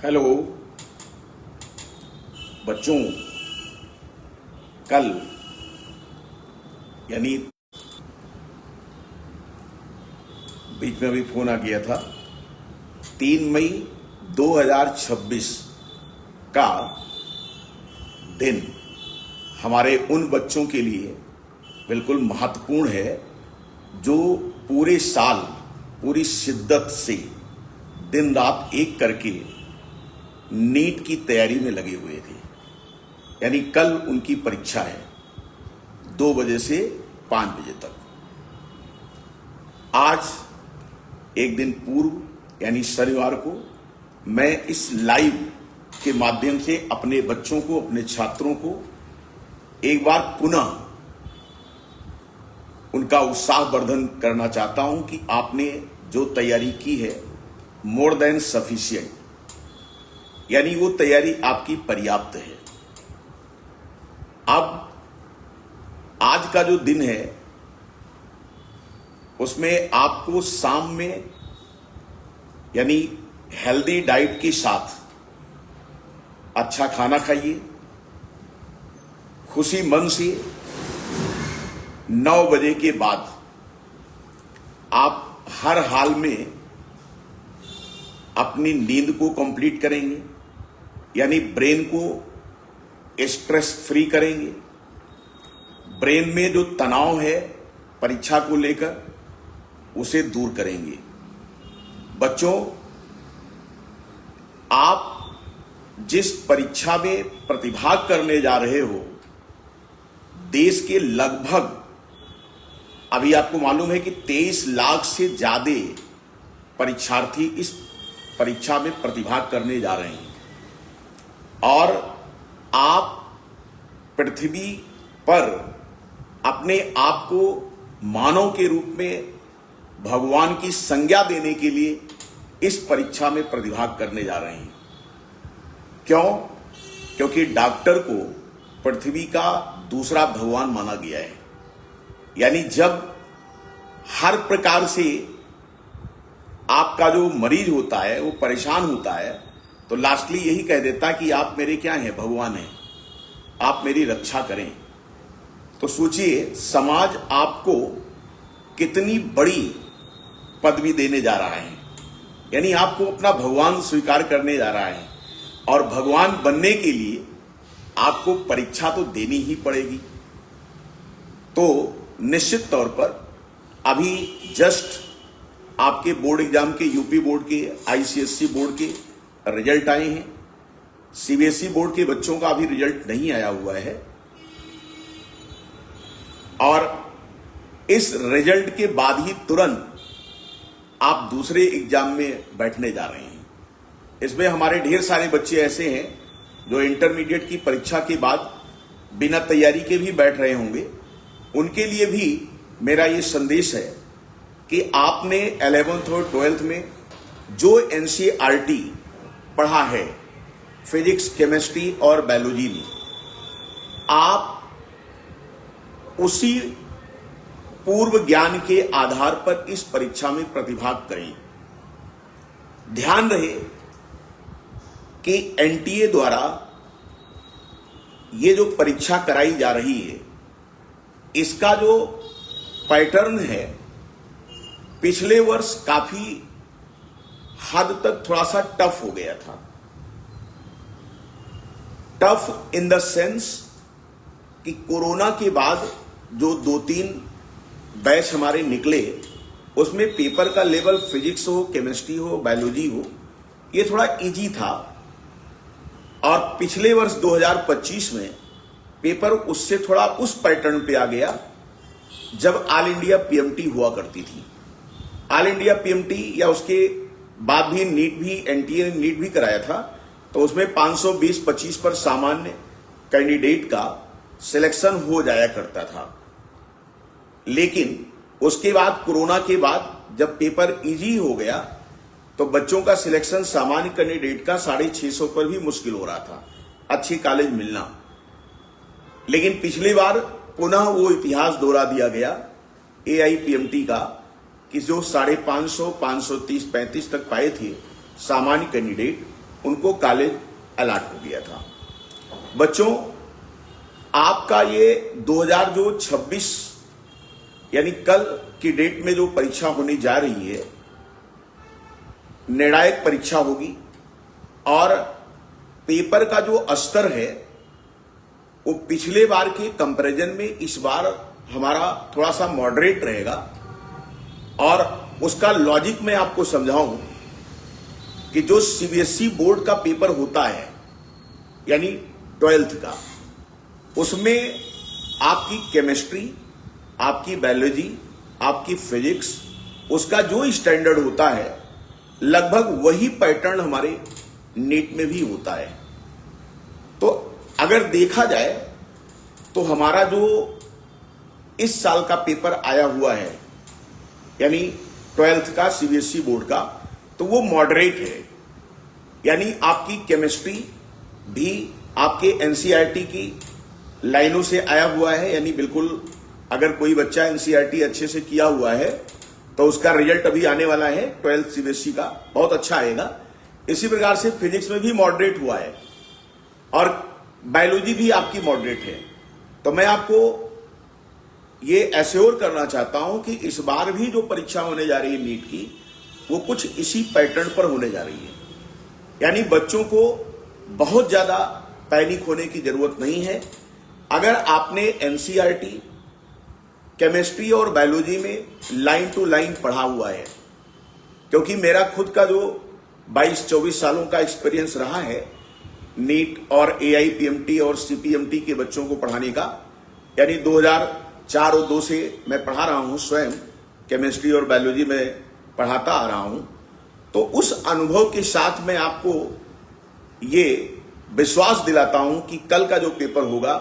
Hello बच्चों, कल यानी बीच में अभी फोन आ गया था 3 मई 2026 का दिन हमारे उन बच्चों के लिए बिल्कुल महत्वपूर्ण है जो पूरे साल पूरी शिद्दत से दिन रात एक करके नीट की तैयारी में लगे हुए थे। यानी कल उनकी परीक्षा है 2 बजे से 5 बजे तक। आज एक दिन पूर्व यानी शनिवार को मैं इस लाइव के माध्यम से अपने बच्चों को, अपने छात्रों को एक बार पुनः उनका उत्साहवर्धन करना चाहता हूं कि आपने जो तैयारी की है मोर देन सफिशिएंट, यानी वो तैयारी आपकी पर्याप्त है। अब आज का जो दिन है उसमें आपको शाम में यानी हेल्दी डाइट के साथ अच्छा खाना खाइए, खुशी मन से 9 बजे के बाद आप हर हाल में अपनी नींद को कंप्लीट करेंगे, यानी ब्रेन को स्ट्रेस फ्री करेंगे। ब्रेन में जो तनाव है परीक्षा को लेकर उसे दूर करेंगे। बच्चों, आप जिस परीक्षा में प्रतिभाग करने जा रहे हो, देश के लगभग अभी आपको मालूम है कि 23 लाख से ज्यादा परीक्षार्थी इस परीक्षा में प्रतिभाग करने जा रहे हैं और आप पृथ्वी पर अपने आप को मानव के रूप में भगवान की संज्ञा देने के लिए इस परीक्षा में प्रतिभाग करने जा रहे हैं। क्यों? क्योंकि डॉक्टर को पृथ्वी का दूसरा भगवान माना गया है। यानी जब हर प्रकार से आपका जो मरीज होता है वो परेशान होता है तो लास्टली यही कह देता है कि आप मेरे क्या हैं, भगवान हैं, आप मेरी रक्षा करें। तो सोचिए समाज आपको कितनी बड़ी पदवी देने जा रहा है, यानी आपको अपना भगवान स्वीकार करने जा रहा है और भगवान बनने के लिए आपको परीक्षा तो देनी ही पड़ेगी। तो निश्चित तौर पर अभी जस्ट आपके बोर्ड एग्जाम के, यूपी बोर्ड के, आईसीएसई बोर्ड के रिजल्ट आए हैं। सीबीएसई बोर्ड के बच्चों का अभी रिजल्ट नहीं आया हुआ है और इस रिजल्ट के बाद ही तुरंत आप दूसरे एग्जाम में बैठने जा रहे हैं। इसमें हमारे ढेर सारे बच्चे ऐसे हैं जो इंटरमीडिएट की परीक्षा के बाद बिना तैयारी के भी बैठ रहे होंगे। उनके लिए भी मेरा ये संदेश है कि आपने 11th और 12th में जो एनसीईआरटी पढ़ा है फिजिक्स, केमिस्ट्री और बायोलॉजी में, आप उसी पूर्व ज्ञान के आधार पर इस परीक्षा में प्रतिभाग करें। ध्यान रहे कि एनटीए द्वारा ये जो परीक्षा कराई जा रही है इसका जो पैटर्न है पिछले वर्ष काफी हद तक थोड़ा सा टफ हो गया था। टफ इन द सेंस कि कोरोना के बाद जो 2-3 बैच हमारे निकले उसमें पेपर का लेवल फिजिक्स हो, केमिस्ट्री हो, बायोलॉजी हो, ये थोड़ा इजी था और पिछले वर्ष 2025 में पेपर उससे थोड़ा उस पैटर्न पे आ गया जब ऑल इंडिया पीएमटी हुआ करती थी। ऑल इंडिया पीएमटी या उसके बाद भी नीट भी, एनटीए ने नीट भी कराया था, तो उसमें 520-25 पर सामान्य कैंडिडेट का सिलेक्शन हो जाया करता था। लेकिन उसके बाद कोरोना के बाद जब पेपर इजी हो गया तो बच्चों का सिलेक्शन सामान्य कैंडिडेट का 650 पर भी मुश्किल हो रहा था, अच्छी कॉलेज मिलना। लेकिन पिछली बार पुनः वो इतिहास दोहरा दिया गया एआईपीएमटी का कि जो 550, 530, 35 तक पाए थे सामान्य कैंडिडेट, उनको कॉलेज अलॉट हो गया था। बच्चों, आपका ये 2026 यानी कल की डेट में जो परीक्षा होने जा रही है, निर्णायक परीक्षा होगी और पेपर का जो स्तर है वो पिछले बार के कंपैरिजन में इस बार हमारा थोड़ा सा मॉडरेट रहेगा। और उसका लॉजिक मैं आपको समझाऊं कि जो सीबीएसई बोर्ड का पेपर होता है यानी 12th का, उसमें आपकी केमिस्ट्री, आपकी बायोलॉजी, आपकी फिजिक्स, उसका जो स्टैंडर्ड होता है लगभग वही पैटर्न हमारे नीट में भी होता है। तो अगर देखा जाए तो हमारा जो इस साल का पेपर आया हुआ है यानी 12th का सीबीएसई बोर्ड का, तो वो मॉडरेट है। यानी आपकी केमिस्ट्री भी आपके एनसीईआरटी की लाइनों से आया हुआ है, यानी बिल्कुल अगर कोई बच्चा एनसीईआरटी अच्छे से किया हुआ है तो उसका रिजल्ट अभी आने वाला है 12th सीबीएसई का, बहुत अच्छा आएगा। इसी प्रकार से फिजिक्स में भी मॉडरेट हुआ है और बायोलॉजी भी आपकी मॉडरेट है। तो मैं आपको ये एश्योर करना चाहता हूं कि इस बार भी जो परीक्षा होने जा रही है नीट की, वो कुछ इसी पैटर्न पर होने जा रही है। यानी बच्चों को बहुत ज्यादा पैनिक होने की जरूरत नहीं है। अगर आपने एनसीईआरटी, केमिस्ट्री और बायोलॉजी में लाइन टू लाइन पढ़ा हुआ है, क्योंकि मेरा खुद का जो 22-24 सालों का एक्सपीरियंस रहा है नीट और एआईपीएमटी और सीपीएमटी के बच्चों को पढ़ाने का, यानी 2004 और 2 से मैं पढ़ा रहा हूं, स्वयं केमिस्ट्री और बायोलॉजी में पढ़ाता आ रहा हूं। तो उस अनुभव के साथ मैं आपको ये विश्वास दिलाता हूं कि कल का जो पेपर होगा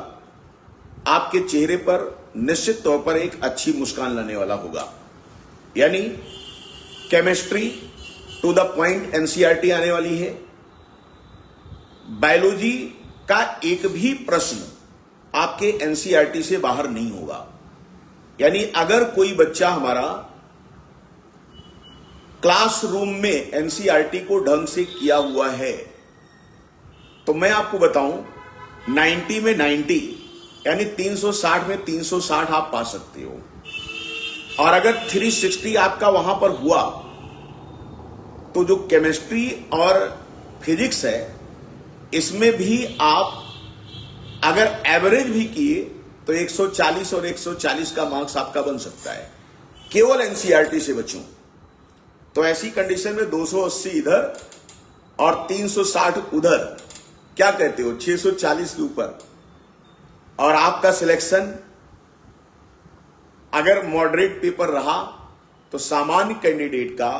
आपके चेहरे पर निश्चित तौर पर एक अच्छी मुस्कान लाने वाला होगा। यानी chemistry to the point NCERT आने वाली है। बायोलॉजी का एक भी प्रश्न आपके एनसीईआरटी से बाहर नहीं होगा। यानी अगर कोई बच्चा हमारा क्लासरूम में एनसीईआरटी को ढंग से किया हुआ है तो मैं आपको बताऊं 90 में 90 यानी 360 में 360 आप पा सकते हो। और अगर 360 आपका वहां पर हुआ तो जो केमिस्ट्री और फिजिक्स है इसमें भी आप अगर एवरेज भी किए तो 140 और 140 का मार्क्स आपका बन सकता है केवल एनसीईआरटी से बच्चों। तो ऐसी कंडीशन में 280 इधर और 360 उधर, क्या कहते हो, 640 के ऊपर। और आपका सिलेक्शन अगर मॉडरेट पेपर रहा तो सामान्य कैंडिडेट का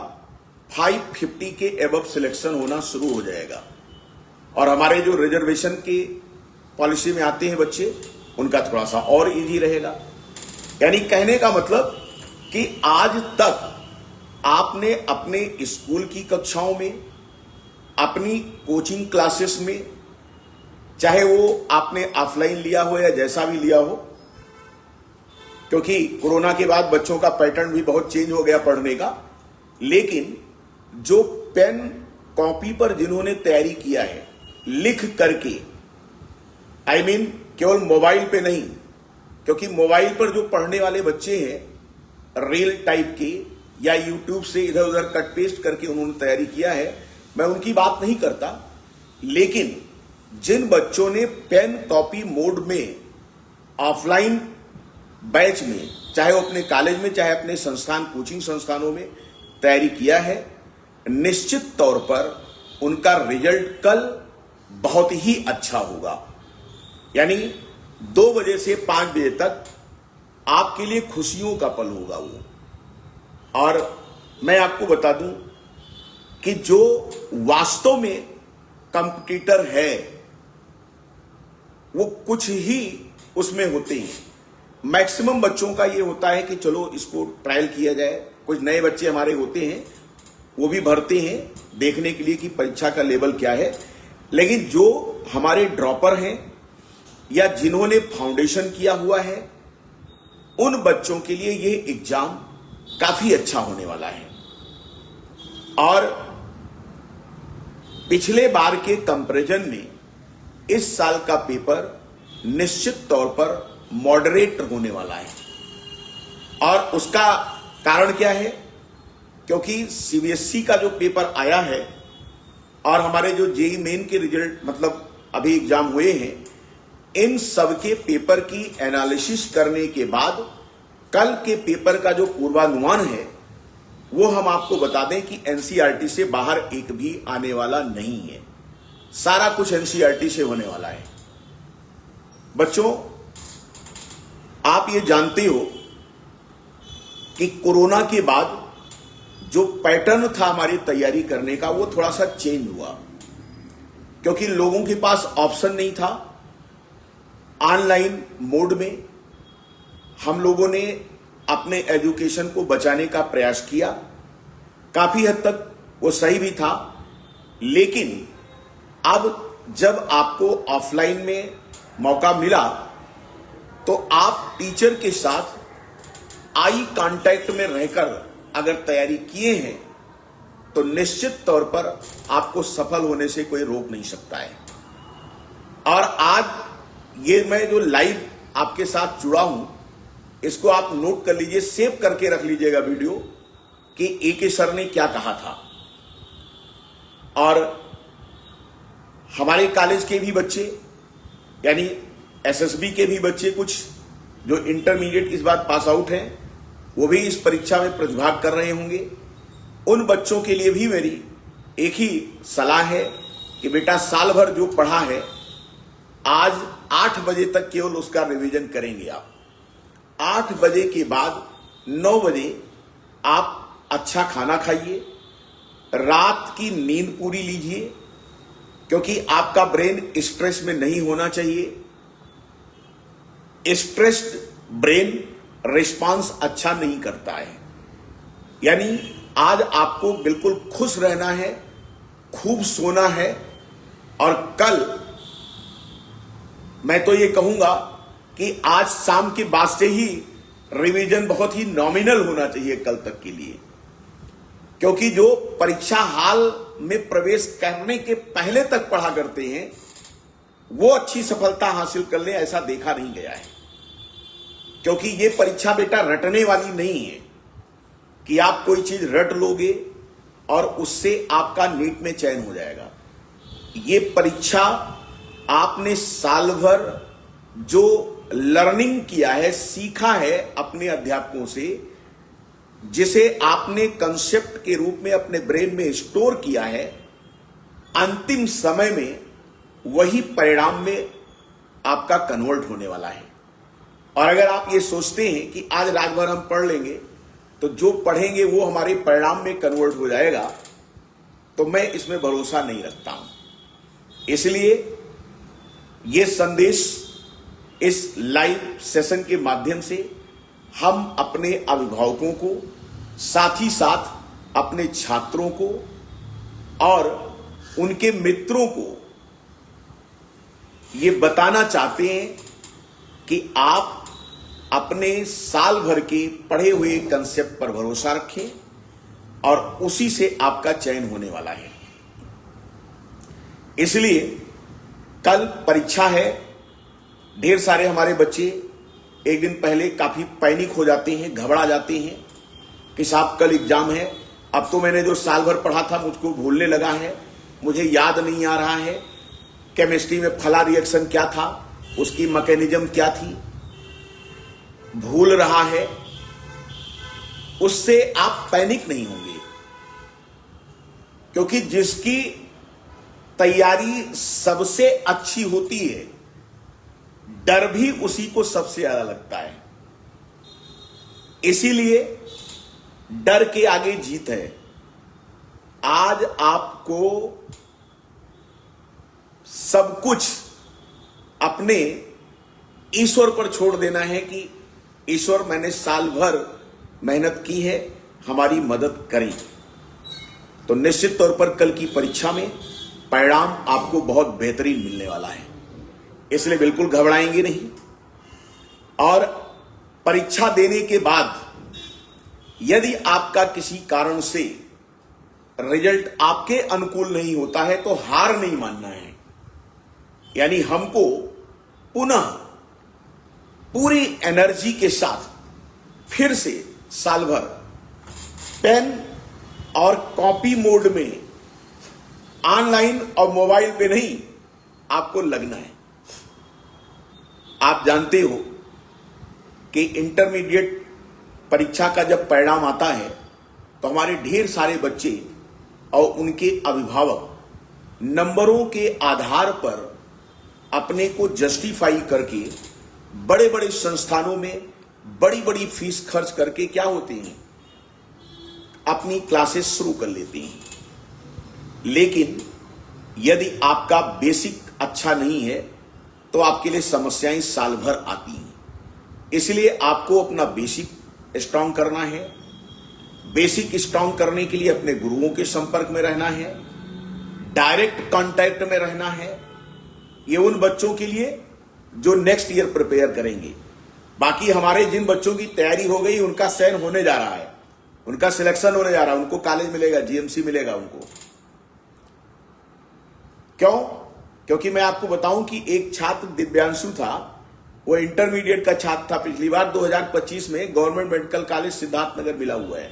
550 के एबव सिलेक्शन होना शुरू हो जाएगा। और हमारे जो रिजर्वेशन की पॉलिसी में आते हैं बच्चे, उनका थोड़ा सा और इजी रहेगा। यानी कहने का मतलब कि आज तक आपने अपने स्कूल की कक्षाओं में, अपनी कोचिंग क्लासेस में, चाहे वो आपने ऑफलाइन लिया हो या जैसा भी लिया हो, क्योंकि कोरोना के बाद बच्चों का पैटर्न भी बहुत चेंज हो गया पढ़ने का, लेकिन जो पेन कॉपी पर जिन्होंने तैयारी किया है लिख करके, I mean, केवल मोबाइल पे नहीं, क्योंकि मोबाइल पर जो पढ़ने वाले बच्चे हैं रील टाइप के या यूट्यूब से इधर उधर कट पेस्ट करके उन्होंने तैयारी किया है, मैं उनकी बात नहीं करता। लेकिन जिन बच्चों ने पेन कॉपी मोड में ऑफलाइन बैच में, चाहे वो अपने कॉलेज में चाहे अपने संस्थान कोचिंग संस्थानों में तैयारी किया है, निश्चित तौर पर उनका रिजल्ट कल बहुत ही अच्छा होगा। यानी 2 बजे से 5 बजे तक आपके लिए खुशियों का पल होगा वो। और मैं आपको बता दूं कि जो वास्तव में कंपटीटर है वो कुछ ही उसमें होते हैं। मैक्सिमम बच्चों का ये होता है कि चलो इसको ट्रायल किया जाए। कुछ नए बच्चे हमारे होते हैं, वो भी भरते हैं देखने के लिए कि परीक्षा का लेवल क्या है। लेकिन जो हमारे ड्रॉपर हैं या जिन्होंने फाउंडेशन किया हुआ है, उन बच्चों के लिए ये एग्जाम काफी अच्छा होने वाला है। और पिछले बार के कंपैरिजन में इस साल का पेपर निश्चित तौर पर मॉडरेट होने वाला है। और उसका कारण क्या है? क्योंकि सीबीएसई का जो पेपर आया है और हमारे जो जेईई मेन के रिजल्ट मतलब अभी एग्जाम हुए हैं, इन सब के पेपर की एनालिसिस करने के बाद कल के पेपर का जो पूर्वानुमान है वो हम आपको बता दें कि एनसीईआरटी से बाहर एक भी आने वाला नहीं है। सारा कुछ एनसीईआरटी से होने वाला है। बच्चों, आप ये जानते हो कि कोरोना के बाद जो पैटर्न था हमारी तैयारी करने का वो थोड़ा सा चेंज हुआ, क्योंकि लोगों के पास ऑप्शन नहीं था। ऑनलाइन मोड में हम लोगों ने अपने एजुकेशन को बचाने का प्रयास किया। काफी हद तक वो सही भी था, लेकिन अब जब आपको ऑफलाइन में मौका मिला तो आप टीचर के साथ आई कांटेक्ट में रहकर अगर तैयारी किए हैं तो निश्चित तौर पर आपको सफल होने से कोई रोक नहीं सकता है। और आज ये मैं जो लाइव आपके साथ जुड़ा हूं, इसको आप नोट कर लीजिए, सेव करके रख लीजिएगा वीडियो कि एके सर ने क्या कहा था। और हमारे कॉलेज के भी बच्चे यानी एसएसबी के भी बच्चे कुछ जो इंटरमीडिएट इस बार पास आउट हैं वो भी इस परीक्षा में प्रतिभाग कर रहे होंगे। उन बच्चों के लिए भी मेरी एक ही सलाह है कि बेटा साल भर जो पढ़ा है आज 8 बजे तक केवल उसका रिवीजन करेंगे आप। 8 बजे के बाद 9 बजे आप अच्छा खाना खाइए, रात की नींद पूरी लीजिए, क्योंकि आपका ब्रेन स्ट्रेस में नहीं होना चाहिए। स्ट्रेस्ड ब्रेन रिस्पांस अच्छा नहीं करता है। यानी आज आपको बिल्कुल खुश रहना है, खूब सोना है, और कल मैं तो ये कहूंगा कि आज शाम के बाद से ही रिवीजन बहुत ही नॉमिनल होना चाहिए कल तक के लिए, क्योंकि जो परीक्षा हाल में प्रवेश करने के पहले तक पढ़ा करते हैं वो अच्छी सफलता हासिल कर ले ऐसा देखा नहीं गया है। क्योंकि ये परीक्षा बेटा रटने वाली नहीं है कि आप कोई चीज रट लोगे और उससे आपका नीट में चयन हो जाएगा। ये परीक्षा आपने साल भर जो लर्निंग किया है, सीखा है अपने अध्यापकों से, जिसे आपने कंसेप्ट के रूप में अपने ब्रेन में स्टोर किया है, अंतिम समय में वही परिणाम में आपका कन्वर्ट होने वाला है। और अगर आप ये सोचते हैं कि आज रात भर हम पढ़ लेंगे तो जो पढ़ेंगे वो हमारे परिणाम में कन्वर्ट हो जाएगा, तो मैं इसमें भरोसा नहीं रखता हूं। इसलिए ये संदेश इस लाइव सेशन के माध्यम से हम अपने अभिभावकों को, साथ ही साथ अपने छात्रों को और उनके मित्रों को ये बताना चाहते हैं कि आप अपने साल भर के पढ़े हुए कंसेप्ट पर भरोसा रखें और उसी से आपका चयन होने वाला है। इसलिए कल परीक्षा है। ढेर सारे हमारे बच्चे एक दिन पहले काफी पैनिक हो जाते हैं, घबरा जाते हैं कि साहब कल एग्जाम है, अब तो मैंने जो साल भर पढ़ा था मुझको भूलने लगा है, मुझे याद नहीं आ रहा है, केमिस्ट्री में फला रिएक्शन क्या था, उसकी मैकेनिज्म क्या थी, भूल रहा है। उससे आप पैनिक नहीं होंगे, क्योंकि जिसकी तैयारी सबसे अच्छी होती है डर भी उसी को सबसे ज्यादा लगता है। इसीलिए डर के आगे जीत है। आज आपको सब कुछ अपने ईश्वर पर छोड़ देना है कि ईश्वर मैंने साल भर मेहनत की है, हमारी मदद करें। तो निश्चित तौर पर कल की परीक्षा में परिणाम आपको बहुत बेहतरीन मिलने वाला है। इसलिए बिल्कुल घबराएंगे नहीं। और परीक्षा देने के बाद यदि आपका किसी कारण से रिजल्ट आपके अनुकूल नहीं होता है तो हार नहीं मानना है। यानी हमको पुनः पूरी एनर्जी के साथ फिर से साल भर पेन और कॉपी मोड में ऑनलाइन और मोबाइल पे नहीं आपको लगना है। आप जानते हो कि इंटरमीडिएट परीक्षा का जब परिणाम आता है तो हमारे ढेर सारे बच्चे और उनके अभिभावक नंबरों के आधार पर अपने को जस्टिफाई करके बड़े बड़े संस्थानों में बड़ी बड़ी फीस खर्च करके क्या होते हैं, अपनी क्लासेस शुरू कर लेते हैं। लेकिन यदि आपका बेसिक अच्छा नहीं है तो आपके लिए समस्याएं साल भर आती हैं। इसलिए आपको अपना बेसिक स्ट्रांग करना है। बेसिक स्ट्रांग करने के लिए अपने गुरुओं के संपर्क में रहना है, डायरेक्ट कांटेक्ट में रहना है। ये उन बच्चों के लिए जो नेक्स्ट ईयर प्रिपेयर करेंगे। बाकी हमारे जिन बच्चों की तैयारी हो गई उनका चयन होने जा रहा है, उनका सिलेक्शन होने जा रहा है, उनको कॉलेज मिलेगा, जीएमसी मिलेगा उनको। क्यों? क्योंकि मैं आपको बताऊं कि एक छात्र दिव्यांशु था, वो इंटरमीडिएट का छात्र था, पिछली बार 2025 में गवर्नमेंट मेडिकल कॉलेज सिद्धार्थनगर मिला हुआ है,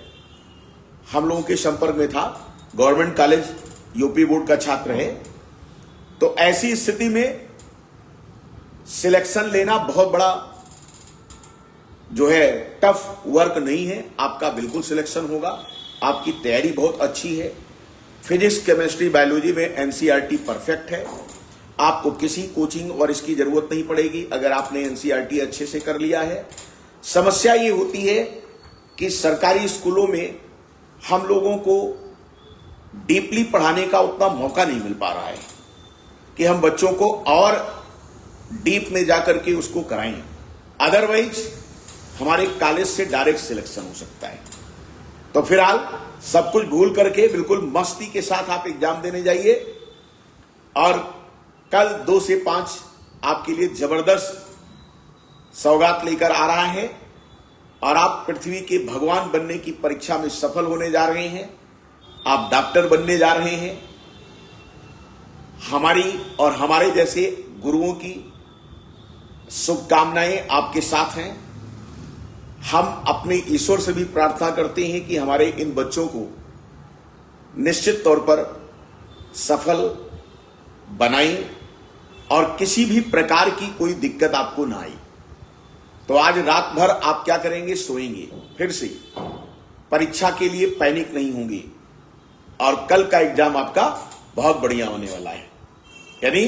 हम लोगों के संपर्क में था, गवर्नमेंट कॉलेज यूपी बोर्ड का छात्र है। तो ऐसी स्थिति में सिलेक्शन लेना बहुत बड़ा जो है टफ वर्क नहीं है, आपका बिल्कुल सिलेक्शन होगा। आपकी तैयारी बहुत अच्छी है, फिजिक्स केमिस्ट्री बायोलॉजी में एनसीईआरटी परफेक्ट है, आपको किसी कोचिंग और इसकी जरूरत नहीं पड़ेगी अगर आपने एनसीईआरटी अच्छे से कर लिया है। समस्या ये होती है कि सरकारी स्कूलों में हम लोगों को डीपली पढ़ाने का उतना मौका नहीं मिल पा रहा है कि हम बच्चों को और डीप में जाकर के उसको कराएं। अदरवाइज हमारे कॉलेज से डायरेक्ट सिलेक्शन हो सकता है। तो फिलहाल सब कुछ भूल करके बिल्कुल मस्ती के साथ आप एग्जाम देने जाइए और कल 2 से 5 आपके लिए जबरदस्त सौगात लेकर आ रहा है और आप पृथ्वी के भगवान बनने की परीक्षा में सफल होने जा रहे हैं। आप डॉक्टर बनने जा रहे हैं। हमारी और हमारे जैसे गुरुओं की शुभकामनाएं आपके साथ हैं। हम अपने ईश्वर से भी प्रार्थना करते हैं कि हमारे इन बच्चों को निश्चित तौर पर सफल बनाएं और किसी भी प्रकार की कोई दिक्कत आपको ना आए। तो आज रात भर आप क्या करेंगे? सोएंगे, फिर से परीक्षा के लिए पैनिक नहीं होंगे और कल का एग्जाम आपका बहुत बढ़िया होने वाला है। यानी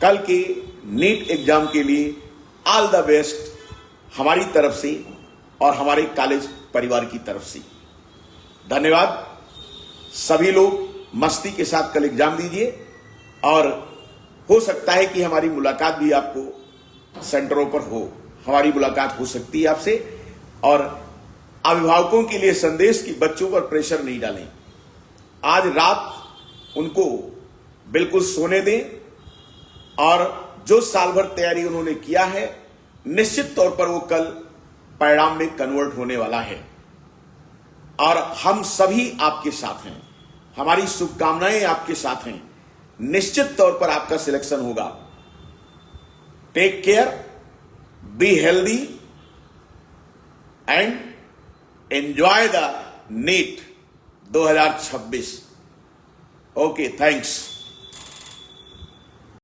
कल के नीट एग्जाम के लिए ऑल द बेस्ट हमारी तरफ से और हमारे कॉलेज परिवार की तरफ से। धन्यवाद। सभी लोग मस्ती के साथ कल एग्जाम दीजिए और हो सकता है कि हमारी मुलाकात भी आपको सेंटरों पर हो, हमारी मुलाकात हो सकती है आपसे। और अभिभावकों के लिए संदेश कि बच्चों पर प्रेशर नहीं डालें। आज रात उनको बिल्कुल सोने दें और जो साल भर तैयारी उन्होंने किया है निश्चित तौर पर वो कल परिणाम में कन्वर्ट होने वाला है और हम सभी आपके साथ हैं। हमारी शुभकामनाएं आपके साथ हैं। निश्चित तौर पर आपका सिलेक्शन होगा। Take care, be healthy and enjoy the NEET 2026। Okay, thanks.